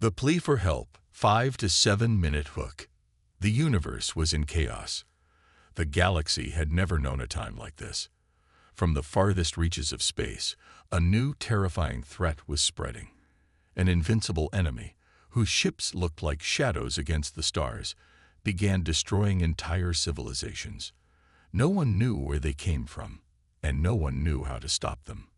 The plea for help, 5 to 7 minute hook. The universe was in chaos. The galaxy had never known a time like this. From the farthest reaches of space, a new terrifying threat was spreading. An invincible enemy, whose ships looked like shadows against the stars, began destroying entire civilizations. No one knew where they came from, and no one knew how to stop them.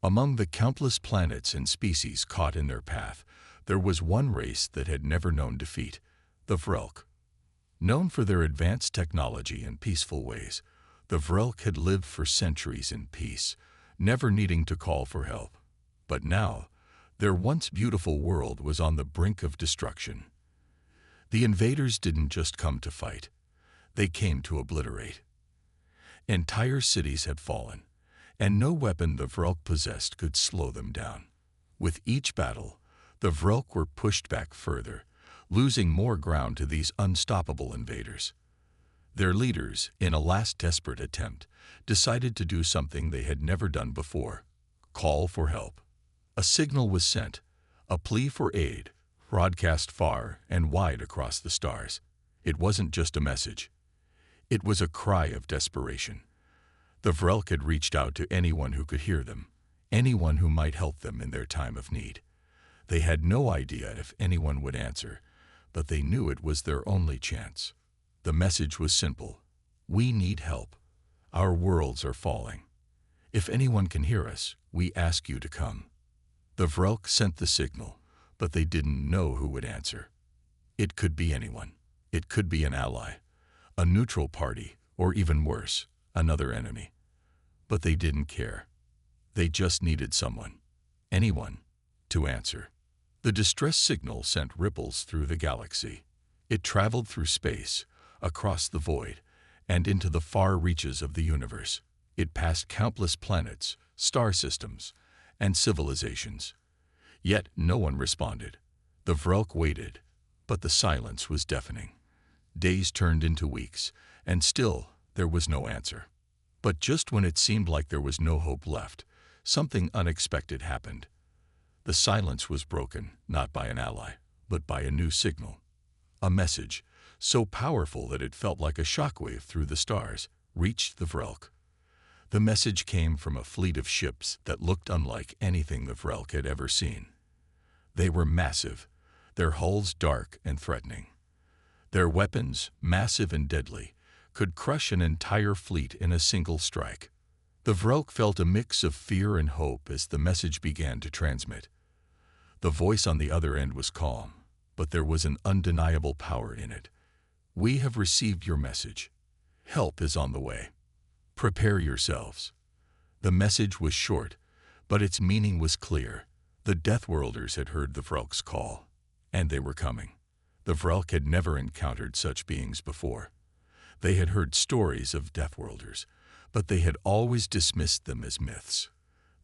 Among the countless planets and species caught in their path, there was one race that had never known defeat, the Vrelk. Known for their advanced technology and peaceful ways, the Vrelk had lived for centuries in peace, never needing to call for help. But now, their once beautiful world was on the brink of destruction. The invaders didn't just come to fight. They came to obliterate. Entire cities had fallen, and no weapon the Vrelk possessed could slow them down. With each battle, the Vrelk were pushed back further, losing more ground to these unstoppable invaders. Their leaders, in a last desperate attempt, decided to do something they had never done before: call for help. A signal was sent, a plea for aid, broadcast far and wide across the stars. It wasn't just a message. It was a cry of desperation. The Vrelk had reached out to anyone who could hear them, anyone who might help them in their time of need. They had no idea if anyone would answer, but they knew it was their only chance. The message was simple: we need help. Our worlds are falling. If anyone can hear us, we ask you to come. The Vrelk sent the signal, but they didn't know who would answer. It could be anyone. It could be an ally, a neutral party, or even worse, another enemy. But they didn't care. They just needed someone, anyone, to answer. The distress signal sent ripples through the galaxy. It traveled through space, across the void, and into the far reaches of the universe. It passed countless planets, star systems, and civilizations. Yet no one responded. The Vrelk waited, but the silence was deafening. Days turned into weeks, and still there was no answer. But just when it seemed like there was no hope left, something unexpected happened. The silence was broken, not by an ally, but by a new signal. A message, so powerful that it felt like a shockwave through the stars, reached the Vrelk. The message came from a fleet of ships that looked unlike anything the Vrelk had ever seen. They were massive, their hulls dark and threatening. Their weapons, massive and deadly, could crush an entire fleet in a single strike. The Vrelk felt a mix of fear and hope as the message began to transmit. The voice on the other end was calm, but there was an undeniable power in it. We have received your message. Help is on the way. Prepare yourselves. The message was short, but its meaning was clear. The Deathworlders had heard the Vrelk's call, and they were coming. The Vrelk had never encountered such beings before. They had heard stories of Deathworlders, but they had always dismissed them as myths.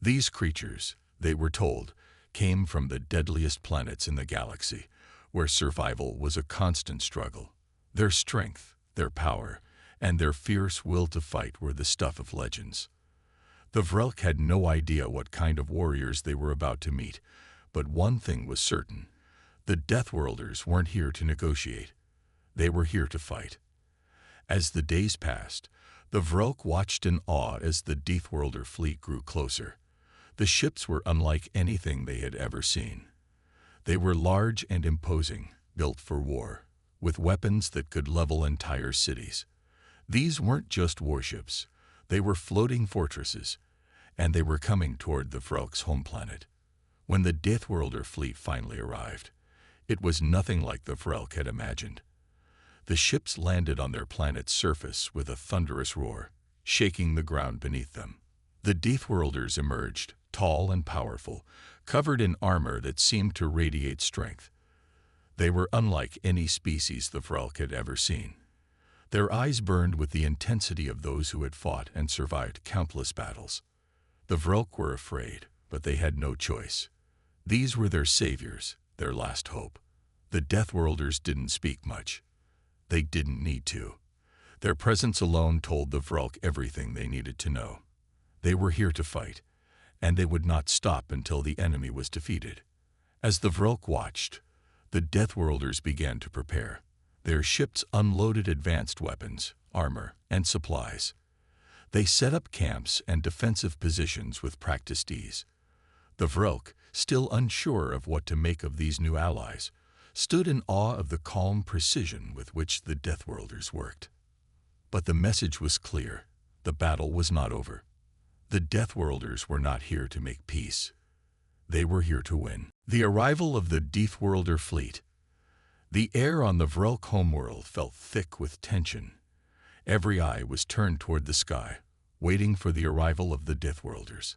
These creatures, they were told, came from the deadliest planets in the galaxy, where survival was a constant struggle. Their strength, their power, and their fierce will to fight were the stuff of legends. The Vrelk had no idea what kind of warriors they were about to meet, but one thing was certain: the Deathworlders weren't here to negotiate. They were here to fight. As the days passed, the Vrelk watched in awe as the Deathworlder fleet grew closer. The ships were unlike anything they had ever seen. They were large and imposing, built for war, with weapons that could level entire cities. These weren't just warships. They were floating fortresses, and they were coming toward the Vrelk's home planet. When the Deathworlder fleet finally arrived, it was nothing like the Vrelk had imagined. The ships landed on their planet's surface with a thunderous roar, shaking the ground beneath them. The Deathworlders emerged, tall and powerful, covered in armor that seemed to radiate strength. They were unlike any species the Vrelk had ever seen. Their eyes burned with the intensity of those who had fought and survived countless battles. The Vrelk were afraid, but they had no choice. These were their saviors, their last hope. The Deathworlders didn't speak much. They didn't need to. Their presence alone told the Vrelk everything they needed to know. They were here to fight, and they would not stop until the enemy was defeated. As the Vrelk watched, The Deathworlders began to prepare. Their ships unloaded advanced weapons, armor, and supplies. They set up camps and defensive positions with practiced ease. The Vrok, still unsure of what to make of these new allies, stood in awe of the calm precision with which the Deathworlders worked. But the message was clear. The battle was not over. The Deathworlders were not here to make peace. They were here to win. The arrival of the Deathworlder fleet. The air on the Vrok homeworld felt thick with tension. Every eye was turned toward the sky, waiting for the arrival of the Deathworlders.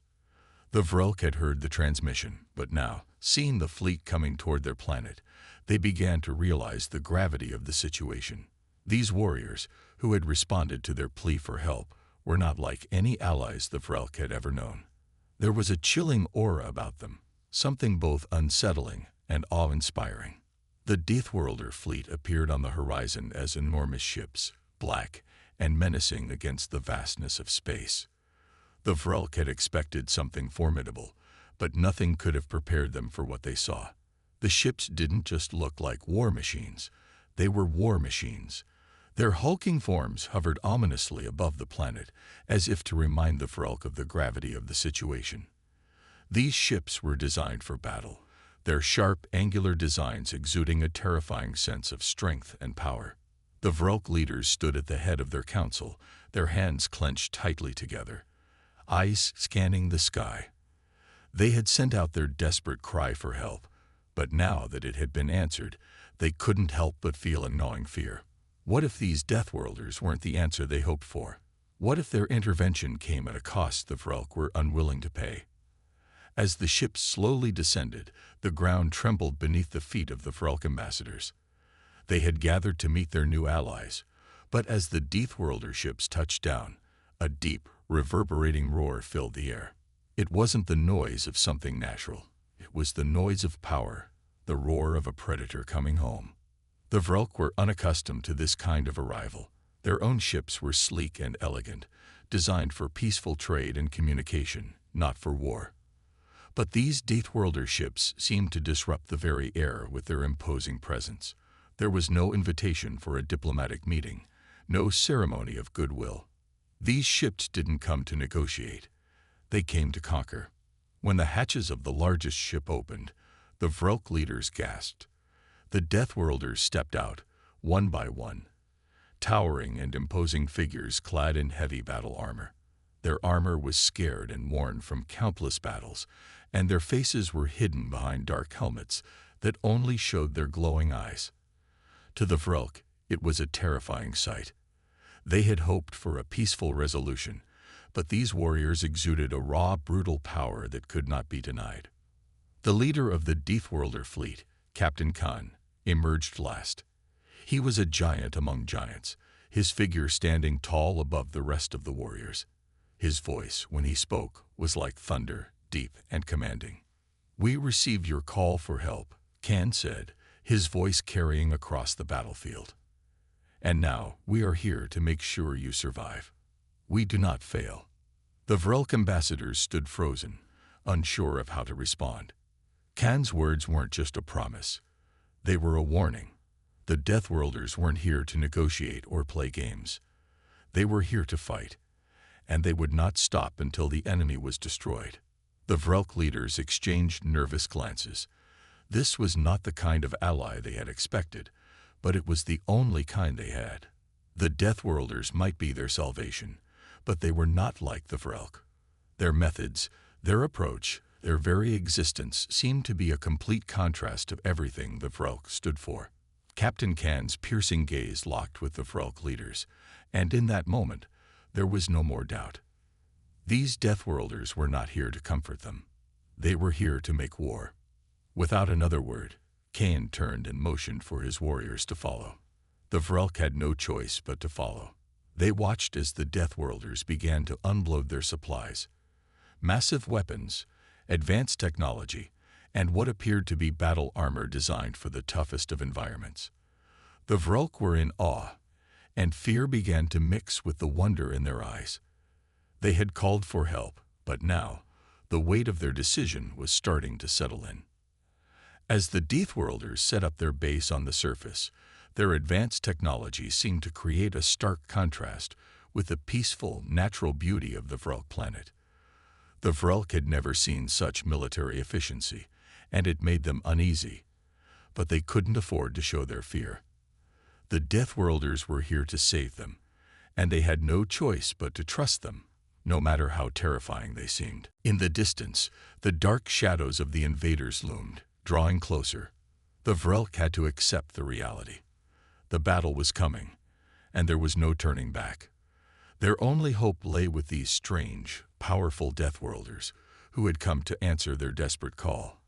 The Vrok had heard the transmission, but now, seeing the fleet coming toward their planet, they began to realize the gravity of the situation. These warriors, who had responded to their plea for help, were not like any allies the Vrok had ever known. There was a chilling aura about them, something both unsettling and awe-inspiring. The Deathworlder fleet appeared on the horizon as enormous ships, black and menacing against the vastness of space. The Vrok had expected something formidable, but nothing could have prepared them for what they saw. The ships didn't just look like war machines. They were war machines. Their hulking forms hovered ominously above the planet, as if to remind the Vrok of the gravity of the situation. These ships were designed for battle, their sharp, angular designs exuding a terrifying sense of strength and power. The Vrok leaders stood at the head of their council, their hands clenched tightly together, eyes scanning the sky. They had sent out their desperate cry for help, but now that it had been answered, they couldn't help but feel a gnawing fear. What if these Deathworlders weren't the answer they hoped for? What if their intervention came at a cost the Vrok were unwilling to pay? As the ships slowly descended, the ground trembled beneath the feet of the Vrok ambassadors. They had gathered to meet their new allies, but as the Deathworlder ships touched down, a deep, reverberating roar filled the air. It wasn't the noise of something natural. It was the noise of power, the roar of a predator coming home. The Vrok were unaccustomed to this kind of arrival. Their own ships were sleek and elegant, designed for peaceful trade and communication, not for war. But these Deathworlder ships seemed to disrupt the very air with their imposing presence. There was no invitation for a diplomatic meeting, no ceremony of goodwill. These ships didn't come to negotiate. They came to conquer. When the hatches of the largest ship opened, the Vrok leaders gasped. The Deathworlders stepped out, one by one, towering and imposing figures clad in heavy battle armor. Their armor was scarred and worn from countless battles, and their faces were hidden behind dark helmets that only showed their glowing eyes. To the Vrok, it was a terrifying sight. They had hoped for a peaceful resolution, but these warriors exuded a raw, brutal power that could not be denied. The leader of the Deathworlder fleet, Captain Khan, emerged last. He was a giant among giants, his figure standing tall above the rest of the warriors. His voice, when he spoke, was like thunder, deep and commanding. "We received your call for help," Khan said, his voice carrying across the battlefield. "And now we are here to make sure you survive. We do not fail." The Vrok ambassadors stood frozen, unsure of how to respond. Khan's words weren't just a promise. They were a warning. The Deathworlders weren't here to negotiate or play games. They were here to fight, and they would not stop until the enemy was destroyed. The Vrok leaders exchanged nervous glances. This was not the kind of ally they had expected, but it was the only kind they had. The Deathworlders might be their salvation, but they were not like the Vrok. Their methods, their approach, their very existence seemed to be a complete contrast of everything the Vrok stood for. Captain Khan's piercing gaze locked with the Vrok leaders, and in that moment, there was no more doubt. These Deathworlders were not here to comfort them. They were here to make war. Without another word, Khan turned and motioned for his warriors to follow. The Vrok had no choice but to follow. They watched as the Deathworlders began to unload their supplies. Massive weapons, advanced technology, and what appeared to be battle armor designed for the toughest of environments. The Vrok were in awe, and fear began to mix with the wonder in their eyes. They had called for help, but now, the weight of their decision was starting to settle in. As the Deathworlders set up their base on the surface, their advanced technology seemed to create a stark contrast with the peaceful, natural beauty of the Vrelk planet. The Vrelk had never seen such military efficiency, and it made them uneasy, but they couldn't afford to show their fear. The Deathworlders were here to save them, and they had no choice but to trust them, no matter how terrifying they seemed. In the distance, the dark shadows of the invaders loomed, drawing closer. The Vrelk had to accept the reality. The battle was coming, and there was no turning back. Their only hope lay with these strange, powerful Deathworlders who had come to answer their desperate call.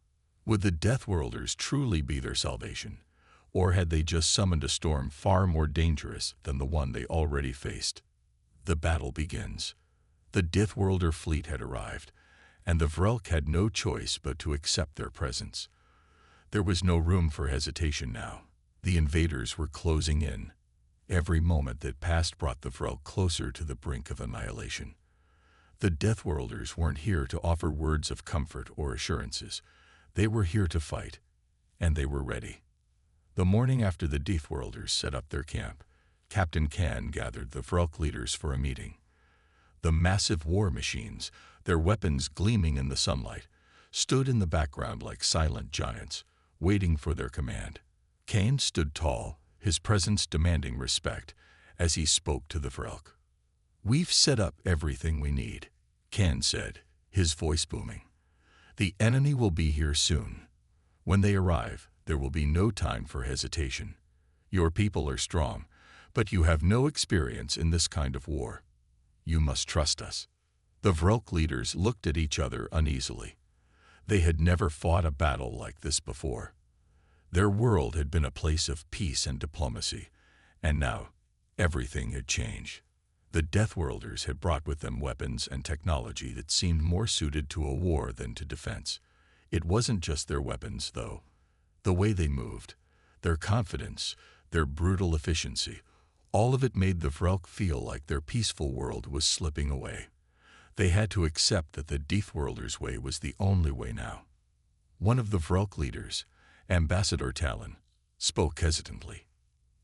Would the Deathworlders truly be their salvation, or had they just summoned a storm far more dangerous than the one they already faced? The battle begins. The Deathworlder fleet had arrived, and the Vrelk had no choice but to accept their presence. There was no room for hesitation now. The invaders were closing in. Every moment that passed brought the Vrelk closer to the brink of annihilation. The Deathworlders weren't here to offer words of comfort or assurances. They were here to fight, and they were ready. The morning after the Deathworlders set up their camp, Captain Can gathered the Vrelk leaders for a meeting. The massive war machines, their weapons gleaming in the sunlight, stood in the background like silent giants, waiting for their command. Kane stood tall, his presence demanding respect, as he spoke to the Vrelk. "We've set up everything we need," Kane said, his voice booming. "The enemy will be here soon. When they arrive, there will be no time for hesitation. Your people are strong, but you have no experience in this kind of war. You must trust us." The Vrelk leaders looked at each other uneasily. They had never fought a battle like this before. Their world had been a place of peace and diplomacy, and now everything had changed. The Deathworlders had brought with them weapons and technology that seemed more suited to a war than to defense. It wasn't just their weapons, though. The way they moved, their confidence, their brutal efficiency, all of it made the Vrelk feel like their peaceful world was slipping away. They had to accept that the Deathworlders' way was the only way now. One of the Vrelk leaders, Ambassador Talon, spoke hesitantly.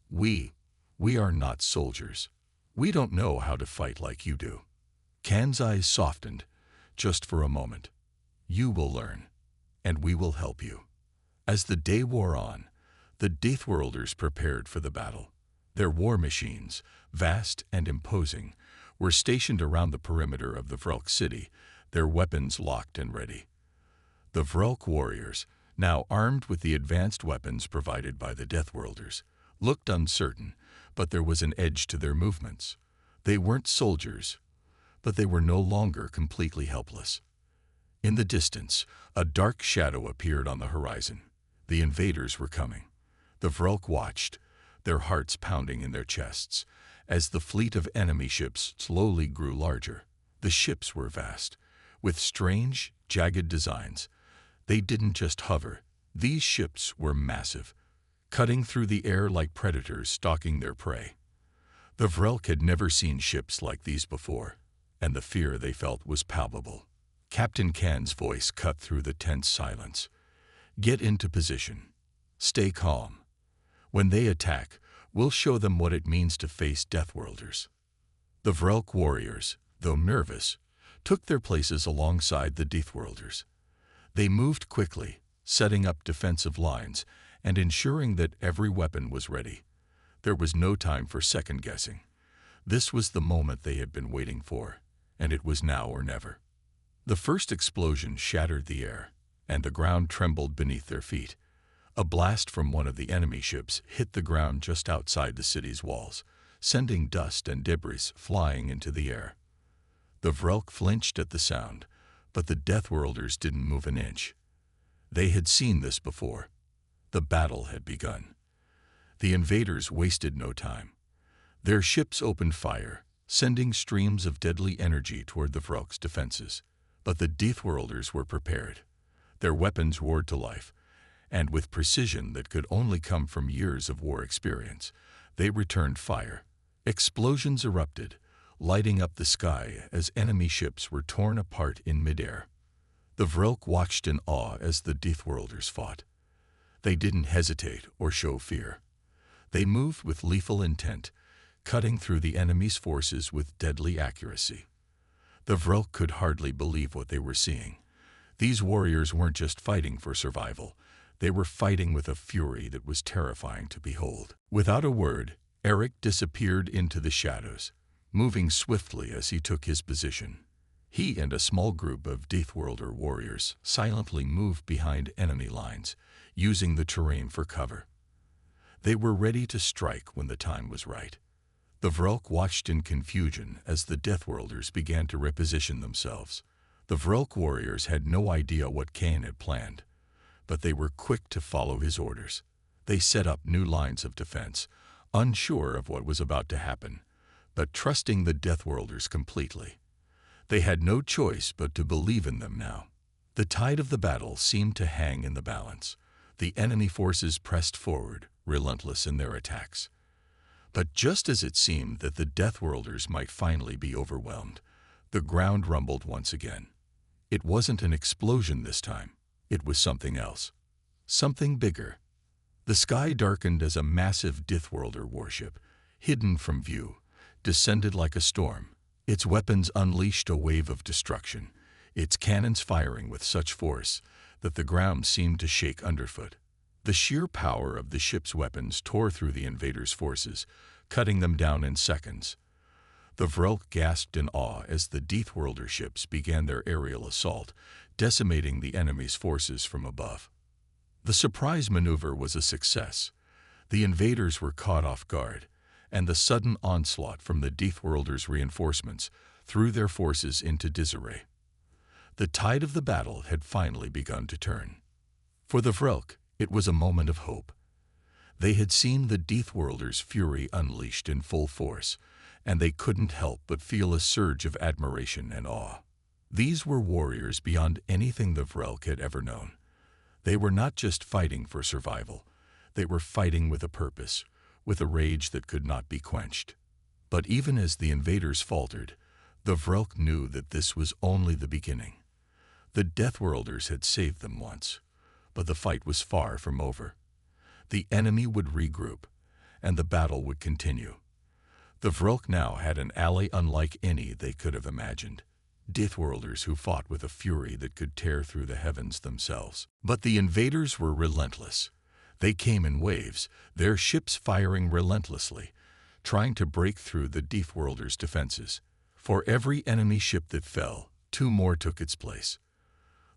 We are not soldiers. We don't know how to fight like you do." Kan's eyes softened, just for a moment. "You will learn, and we will help you." As the day wore on, the Deathworlders prepared for the battle. Their war machines, vast and imposing, were stationed around the perimeter of the Vrelk city, their weapons locked and ready. The Vrelk warriors, now armed with the advanced weapons provided by the Deathworlders, looked uncertain, but there was an edge to their movements. They weren't soldiers, but they were no longer completely helpless. In the distance, a dark shadow appeared on the horizon. The invaders were coming. The Vrelk watched, their hearts pounding in their chests, as the fleet of enemy ships slowly grew larger. The ships were vast, with strange, jagged designs. They didn't just hover. These ships were massive, cutting through the air like predators stalking their prey. The Vrelk had never seen ships like these before, and the fear they felt was palpable. Captain Kan's voice cut through the tense silence. "Get into position. Stay calm. When they attack, we'll show them what it means to face Deathworlders." The Vrelk warriors, though nervous, took their places alongside the Deathworlders. They moved quickly, setting up defensive lines and ensuring that every weapon was ready. There was no time for second-guessing. This was the moment they had been waiting for, and it was now or never. The first explosion shattered the air, and the ground trembled beneath their feet. A blast from one of the enemy ships hit the ground just outside the city's walls, sending dust and debris flying into the air. The Vrelk flinched at the sound, but the Deathworlders didn't move an inch. They had seen this before. The battle had begun. The invaders wasted no time. Their ships opened fire, sending streams of deadly energy toward the Vrelk's defenses. But the Deathworlders were prepared. Their weapons roared to life, and with precision that could only come from years of war experience, they returned fire. Explosions erupted, lighting up the sky as enemy ships were torn apart in midair. The Vrelk watched in awe as the Deathworlders fought. They didn't hesitate or show fear. They moved with lethal intent, cutting through the enemy's forces with deadly accuracy. The Vrelk could hardly believe what they were seeing. These warriors weren't just fighting for survival. They were fighting with a fury that was terrifying to behold. Without a word, Eric disappeared into the shadows, moving swiftly as he took his position. He and a small group of Deathworlder warriors silently moved behind enemy lines, using the terrain for cover. They were ready to strike when the time was right. The Vrelk watched in confusion as the Deathworlders began to reposition themselves. The Vrelk warriors had no idea what Cain had planned, but they were quick to follow his orders. They set up new lines of defense, unsure of what was about to happen, but trusting the Deathworlders completely. They had no choice but to believe in them now. The tide of the battle seemed to hang in the balance. The enemy forces pressed forward, relentless in their attacks. But just as it seemed that the Deathworlders might finally be overwhelmed, the ground rumbled once again. It wasn't an explosion this time. It was something else. Something bigger. The sky darkened as a massive Deathworlder warship, hidden from view, descended like a storm. Its weapons unleashed a wave of destruction, its cannons firing with such force that the ground seemed to shake underfoot. The sheer power of the ship's weapons tore through the invaders' forces, cutting them down in seconds. The Vrelk gasped in awe as the Deathworlder ships began their aerial assault, decimating the enemy's forces from above. The surprise maneuver was a success. The invaders were caught off guard, and the sudden onslaught from the Deathworlders' reinforcements threw their forces into disarray. The tide of the battle had finally begun to turn. For the Vrelk, it was a moment of hope. They had seen the Deathworlders' fury unleashed in full force, and they couldn't help but feel a surge of admiration and awe. These were warriors beyond anything the Vrelk had ever known. They were not just fighting for survival. They were fighting with a purpose, with a rage that could not be quenched. But even as the invaders faltered, the Vrelk knew that this was only the beginning. The Deathworlders had saved them once, but the fight was far from over. The enemy would regroup, and the battle would continue. The Vrelk now had an ally unlike any they could have imagined. Deathworlders who fought with a fury that could tear through the heavens themselves. But the invaders were relentless. They came in waves, their ships firing relentlessly, trying to break through the Deathworlders' defenses. For every enemy ship that fell, two more took its place.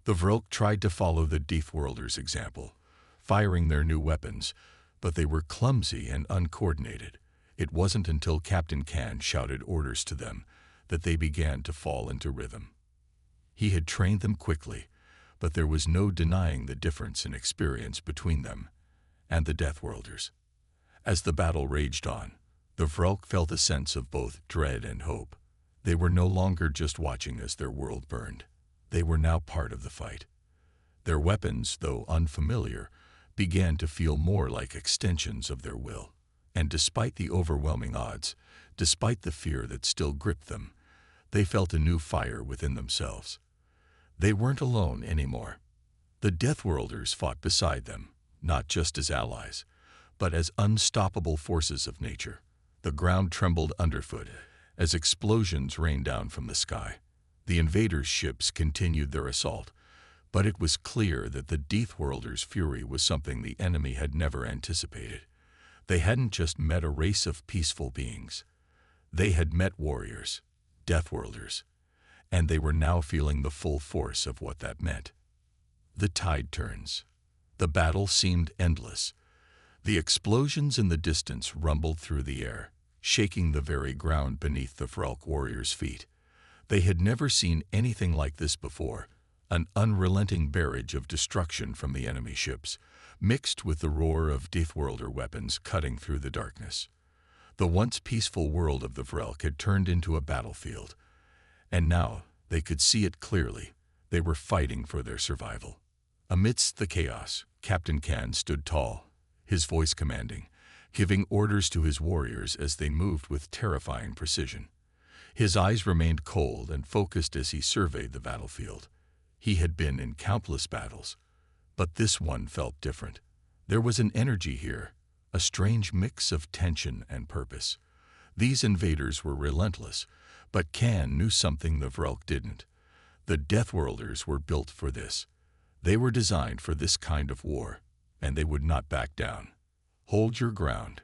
The Vrelk tried to follow the Deathworlders' example, firing their new weapons, but they were clumsy and uncoordinated. It wasn't until Captain Can shouted orders to them that they began to fall into rhythm. He had trained them quickly, but there was no denying the difference in experience between them and the Deathworlders. As the battle raged on, the Vrelk felt a sense of both dread and hope. They were no longer just watching as their world burned. They were now part of the fight. Their weapons, though unfamiliar, began to feel more like extensions of their will. And despite the overwhelming odds, despite the fear that still gripped them, they felt a new fire within themselves. They weren't alone anymore. The Deathworlders fought beside them, not just as allies, but as unstoppable forces of nature. The ground trembled underfoot as explosions rained down from the sky. The invaders' ships continued their assault, but it was clear that the Deathworlders' fury was something the enemy had never anticipated. They hadn't just met a race of peaceful beings. They had met warriors, Deathworlders, and they were now feeling the full force of what that meant. The tide turns. The battle seemed endless. The explosions in the distance rumbled through the air, shaking the very ground beneath the Vrelk warriors' feet. They had never seen anything like this before, an unrelenting barrage of destruction from the enemy ships, mixed with the roar of Deathworlder weapons cutting through the darkness. The once peaceful world of the Vrelk had turned into a battlefield, and now they could see it clearly. They were fighting for their survival. Amidst the chaos, Captain Can stood tall, his voice commanding, giving orders to his warriors as they moved with terrifying precision. His eyes remained cold and focused as he surveyed the battlefield. He had been in countless battles, but this one felt different. There was an energy here, a strange mix of tension and purpose. These invaders were relentless, but Khan knew something the Vrelk didn't. The Deathworlders were built for this. They were designed for this kind of war, and they would not back down. "Hold your ground,"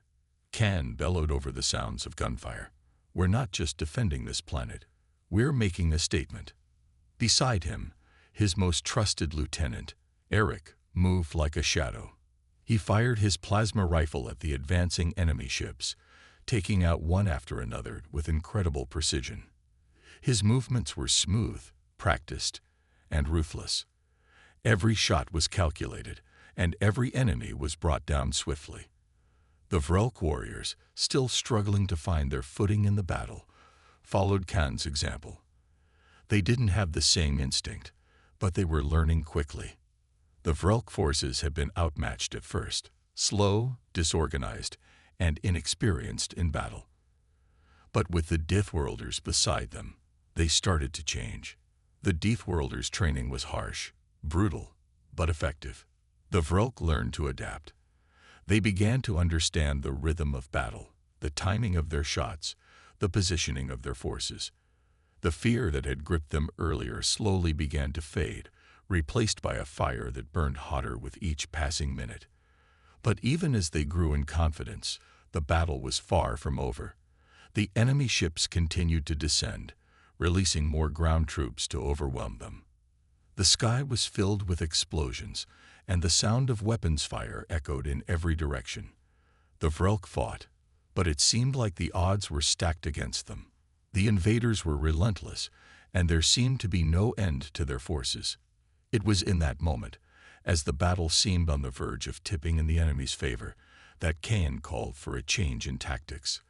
Khan bellowed over the sounds of gunfire. "We're not just defending this planet. We're making a statement." Beside him, his most trusted lieutenant, Eric, moved like a shadow. He fired his plasma rifle at the advancing enemy ships, taking out one after another with incredible precision. His movements were smooth, practiced, and ruthless. Every shot was calculated, and every enemy was brought down swiftly. The Vrelk warriors, still struggling to find their footing in the battle, followed Khan's example. They didn't have the same instinct, but they were learning quickly. The Vrelk forces had been outmatched at first, slow, disorganized, and inexperienced in battle. But with the Deathworlders beside them, they started to change. The Deathworlders' training was harsh, brutal, but effective. The Vrelk learned to adapt. They began to understand the rhythm of battle, the timing of their shots, the positioning of their forces. The fear that had gripped them earlier slowly began to fade, replaced by a fire that burned hotter with each passing minute. But even as they grew in confidence, the battle was far from over. The enemy ships continued to descend, releasing more ground troops to overwhelm them. The sky was filled with explosions, and the sound of weapons fire echoed in every direction. The Vrelk fought, but it seemed like the odds were stacked against them. The invaders were relentless, and there seemed to be no end to their forces. It was in that moment, as the battle seemed on the verge of tipping in the enemy's favor, that Khan called for a change in tactics.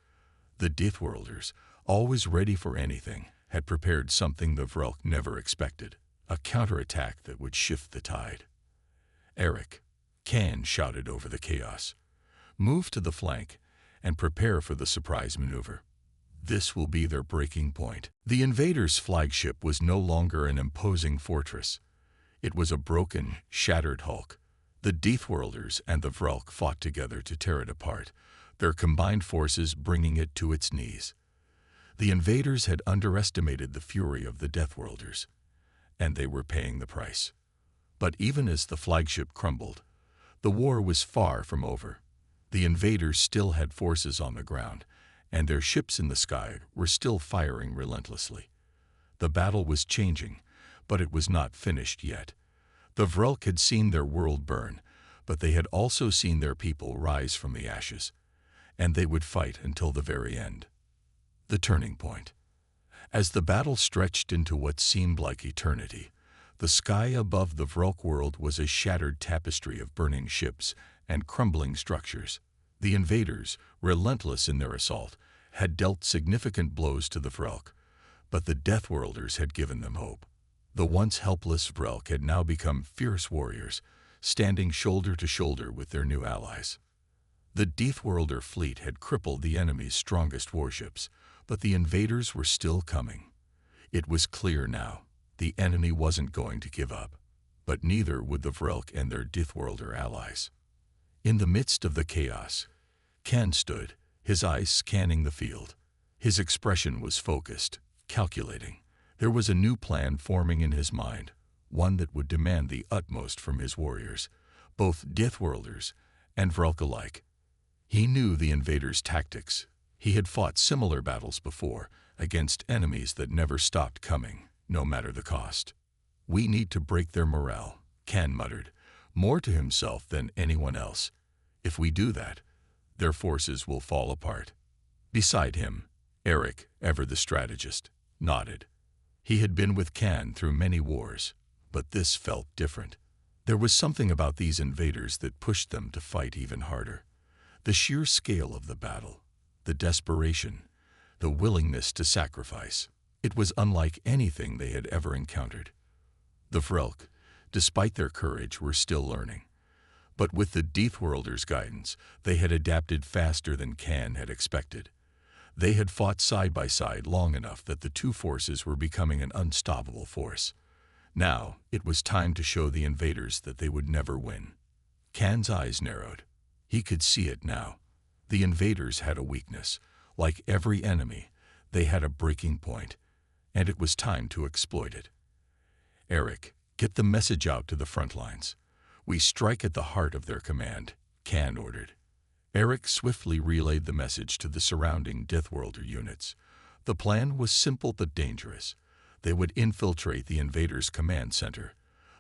The Deathworlders, always ready for anything, had prepared something the Vrelk never expected, a counterattack that would shift the tide. "Eric," Khan shouted over the chaos, "move to the flank and prepare for the surprise maneuver. This will be their breaking point." The invaders' flagship was no longer an imposing fortress. It was a broken, shattered hulk. The Deathworlders and the Vrelk fought together to tear it apart, their combined forces bringing it to its knees. The invaders had underestimated the fury of the Deathworlders, and they were paying the price. But even as the flagship crumbled, the war was far from over. The invaders still had forces on the ground, and their ships in the sky were still firing relentlessly. The battle was changing, but it was not finished yet. The Vrelk had seen their world burn, but they had also seen their people rise from the ashes, and they would fight until the very end. The turning point. As the battle stretched into what seemed like eternity, the sky above the Vrelk world was a shattered tapestry of burning ships and crumbling structures. The invaders, relentless in their assault, had dealt significant blows to the Vrelk, but the Deathworlders had given them hope. The once helpless Vrelk had now become fierce warriors, standing shoulder to shoulder with their new allies. The Deathworlder fleet had crippled the enemy's strongest warships, but the invaders were still coming. It was clear now, the enemy wasn't going to give up, but neither would the Vrelk and their Deathworlder allies. In the midst of the chaos, Khan stood, his eyes scanning the field. His expression was focused, calculating. There was a new plan forming in his mind, one that would demand the utmost from his warriors, both Deathworlders and Vrelk alike. He knew the invaders' tactics. He had fought similar battles before, against enemies that never stopped coming, no matter the cost. "We need to break their morale," Khan muttered, more to himself than anyone else. "If we do that, their forces will fall apart." Beside him, Eric, ever the strategist, nodded. He had been with Khan through many wars, but this felt different. There was something about these invaders that pushed them to fight even harder. The sheer scale of the battle, the desperation, the willingness to sacrifice. It was unlike anything they had ever encountered. The Vrelk, despite their courage, were still learning. But with the Deathworlders' guidance, they had adapted faster than Khan had expected. They had fought side by side long enough that the two forces were becoming an unstoppable force. Now, it was time to show the invaders that they would never win. Khan's eyes narrowed. He could see it now. The invaders had a weakness. Like every enemy, they had a breaking point, and it was time to exploit it. Eric, get the message out to the front lines. We strike at the heart of their command, Khan ordered. Eric swiftly relayed the message to the surrounding Deathworlder units. The plan was simple but dangerous. They would infiltrate the invaders' command center,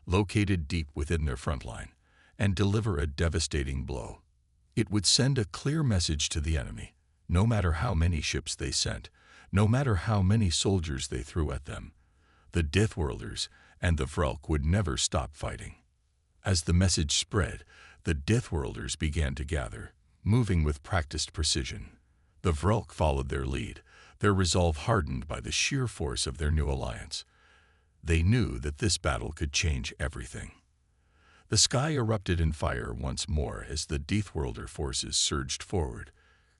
located deep within their front line, and deliver a devastating blow. It would send a clear message to the enemy. No matter how many ships they sent, no matter how many soldiers they threw at them, the Deathworlders and the Vrelk would never stop fighting. As the message spread, the Deathworlders began to gather, moving with practiced precision. The Vrelk followed their lead, their resolve hardened by the sheer force of their new alliance. They knew that this battle could change everything. The sky erupted in fire once more as the Deathworlder forces surged forward,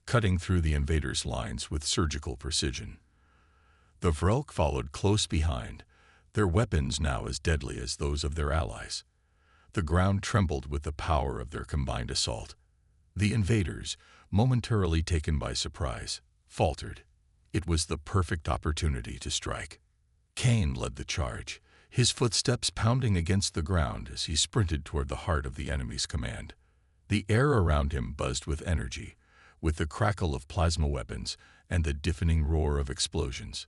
cutting through the invaders' lines with surgical precision. The Vrelk followed close behind, their weapons now as deadly as those of their allies. The ground trembled with the power of their combined assault. The invaders, momentarily taken by surprise, faltered. It was the perfect opportunity to strike. Khan led the charge, his footsteps pounding against the ground as he sprinted toward the heart of the enemy's command. The air around him buzzed with energy, with the crackle of plasma weapons and the deafening roar of explosions.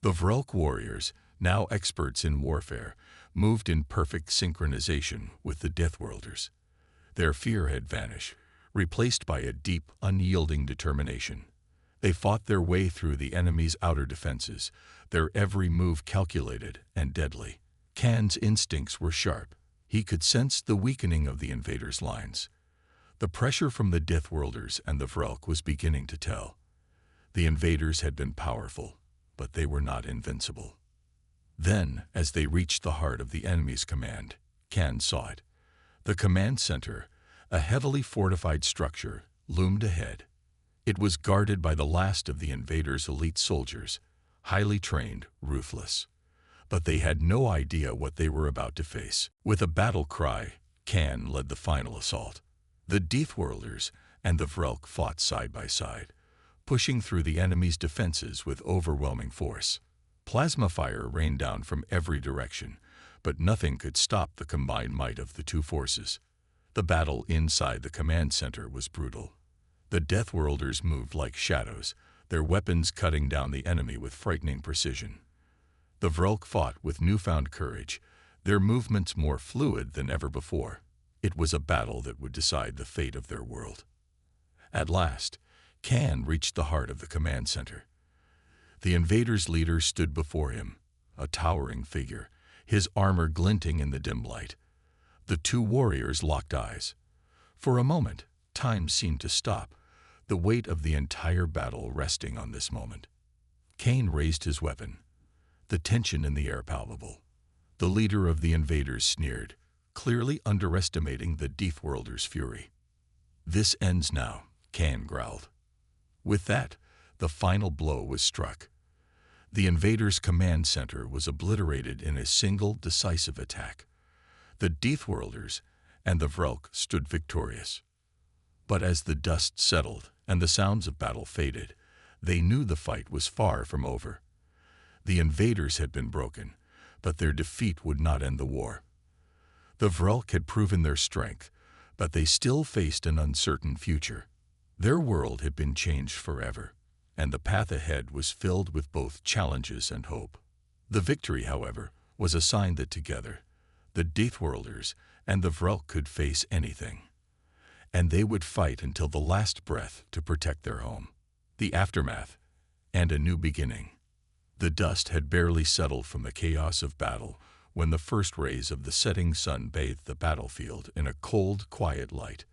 The Vrelk warriors, now experts in warfare, moved in perfect synchronization with the Deathworlders. Their fear had vanished, replaced by a deep, unyielding determination. They fought their way through the enemy's outer defenses, their every move calculated and deadly. Khan's instincts were sharp. He could sense the weakening of the invaders' lines. The pressure from the Deathworlders and the Vrelk was beginning to tell. The invaders had been powerful, but they were not invincible. Then, as they reached the heart of the enemy's command, Khan saw it. The command center, a heavily fortified structure, loomed ahead. It was guarded by the last of the invaders' elite soldiers, highly trained, ruthless. But they had no idea what they were about to face. With a battle cry, Khan led the final assault. The Deathworlders and the Vrelk fought side by side, pushing through the enemy's defenses with overwhelming force. Plasma fire rained down from every direction, but nothing could stop the combined might of the two forces. The battle inside the command center was brutal. The Deathworlders moved like shadows, their weapons cutting down the enemy with frightening precision. The Vrelk fought with newfound courage, their movements more fluid than ever before. It was a battle that would decide the fate of their world. At last, Khan reached the heart of the command center. The invaders' leader stood before him, a towering figure, his armor glinting in the dim light. The two warriors locked eyes. For a moment, time seemed to stop, the weight of the entire battle resting on this moment. Khan raised his weapon, the tension in the air palpable. The leader of the invaders sneered, clearly underestimating the Deathworlders' fury. "This ends now," Khan growled. With that, the final blow was struck. The invaders' command center was obliterated in a single decisive attack. The Deathworlders and the Vrelk stood victorious. But as the dust settled and the sounds of battle faded, they knew the fight was far from over. The invaders had been broken, but their defeat would not end the war. The Vrelk had proven their strength, but they still faced an uncertain future. Their world had been changed forever, and the path ahead was filled with both challenges and hope. The victory, however, was a sign that together, the Deathworlders and the Vrelk could face anything. And they would fight until the last breath to protect their home. The aftermath, and a new beginning. The dust had barely settled from the chaos of battle when the first rays of the setting sun bathed the battlefield in a cold, quiet light.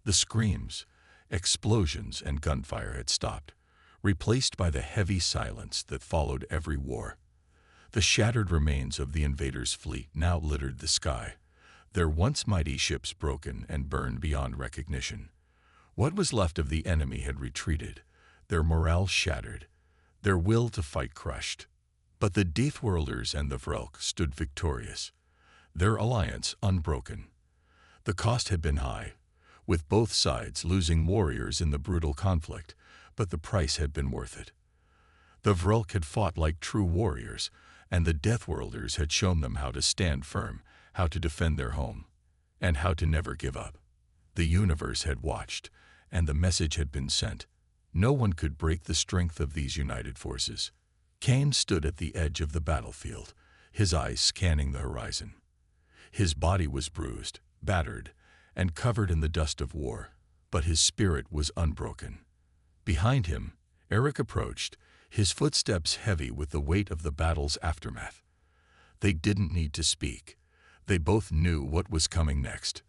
The screams, explosions, and gunfire had stopped, replaced by the heavy silence that followed every war. The shattered remains of the invaders' fleet now littered the sky, their once mighty ships broken and burned beyond recognition. What was left of the enemy had retreated, their morale shattered, their will to fight crushed. But the Deathworlders and the Vrelk stood victorious, their alliance unbroken. The cost had been high, with both sides losing warriors in the brutal conflict, but the price had been worth it. The Vrelk had fought like true warriors, and the Deathworlders had shown them how to stand firm, how to defend their home, and how to never give up. The universe had watched, and the message had been sent. No one could break the strength of these united forces. Cain stood at the edge of the battlefield, his eyes scanning the horizon. His body was bruised, battered, and covered in the dust of war, but his spirit was unbroken. Behind him, Eric approached, his footsteps heavy with the weight of the battle's aftermath. They didn't need to speak. They both knew what was coming next.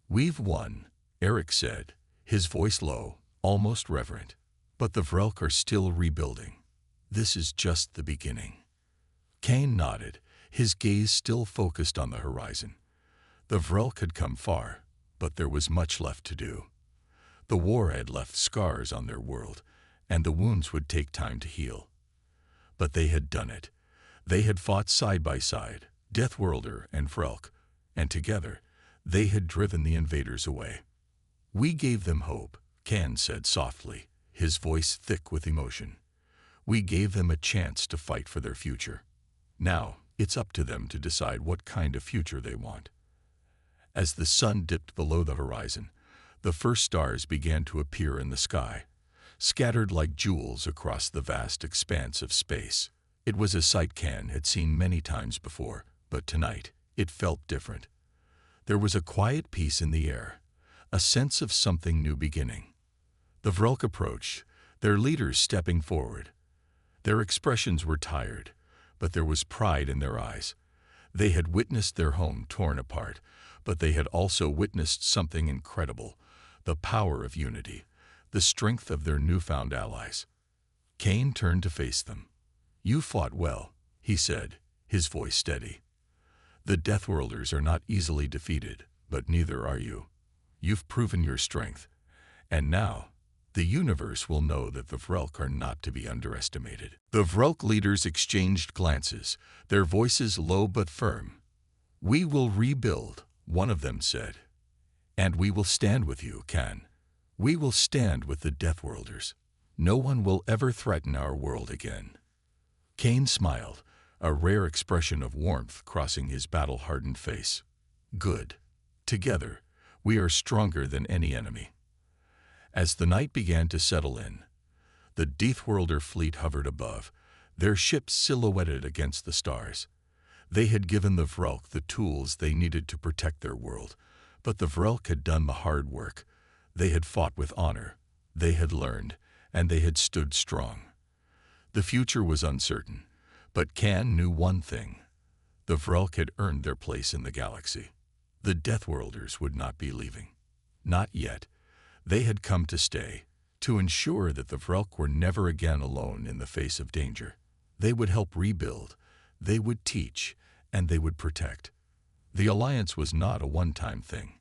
"We've won," Eric said, his voice low, almost reverent. "But the Vrelk are still rebuilding. This is just the beginning." Cain nodded, his gaze still focused on the horizon. The Vrelk had come far, but there was much left to do. The war had left scars on their world, and the wounds would take time to heal. But they had done it. They had fought side by side, Deathworlder and Vrelk, and together they had driven the invaders away. "We gave them hope," Cain said softly, his voice thick with emotion. "We gave them a chance to fight for their future. Now it's up to them to decide what kind of future they want." As the sun dipped below the horizon, the first stars began to appear in the sky, scattered like jewels across the vast expanse of space. It was a sight Cain had seen many times before, but tonight it felt different. There was a quiet peace in the air, a sense of something new beginning. The Vrelk approached, their leaders stepping forward. Their expressions were tired, but there was pride in their eyes. They had witnessed their home torn apart, but they had also witnessed something incredible, the power of unity, the strength of their newfound allies. Cain turned to face them. "You fought well," he said, his voice steady. "The Deathworlders are not easily defeated, but neither are you. You've proven your strength, and now the universe will know that the Vrelk are not to be underestimated." The Vrelk leaders exchanged glances, their voices low but firm. "We will rebuild," one of them said. "And we will stand with you, Cain. We will stand with the Deathworlders. No one will ever threaten our world again." Cain smiled, a rare expression of warmth crossing his battle-hardened face. "Good. Together, we are stronger than any enemy." As the night began to settle in, the Deathworlder fleet hovered above, their ships silhouetted against the stars. They had given the Vrelk the tools they needed to protect their world, but the Vrelk had done the hard work. They had fought with honor, they had learned, and they had stood strong. The future was uncertain, but Cain knew one thing. The Vrelk had earned their place in the galaxy. The Deathworlders would not be leaving. Not yet. They had come to stay, to ensure that the Vrelk were never again alone in the face of danger. They would help rebuild, they would teach, and they would protect. The alliance was not a one-time thing.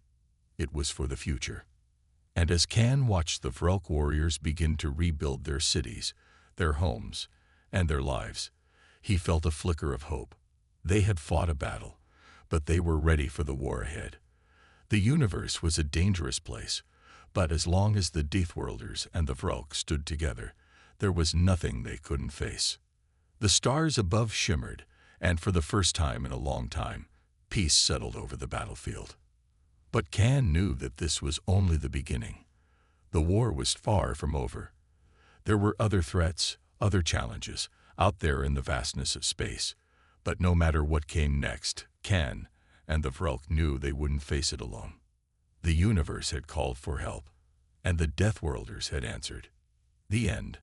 It was for the future. And as Cain watched the Vrelk warriors begin to rebuild their cities, their homes, and their lives, he felt a flicker of hope. They had fought a battle, but they were ready for the war ahead. The universe was a dangerous place, but as long as the Deathworlders and the Vrelk stood together, there was nothing they couldn't face. The stars above shimmered, and for the first time in a long time, peace settled over the battlefield. But Cain knew that this was only the beginning. The war was far from over. There were other threats, other challenges, out there in the vastness of space. But no matter what came next, Cain and the Vrelk knew they wouldn't face it alone. The universe had called for help, and the Deathworlders had answered. The end.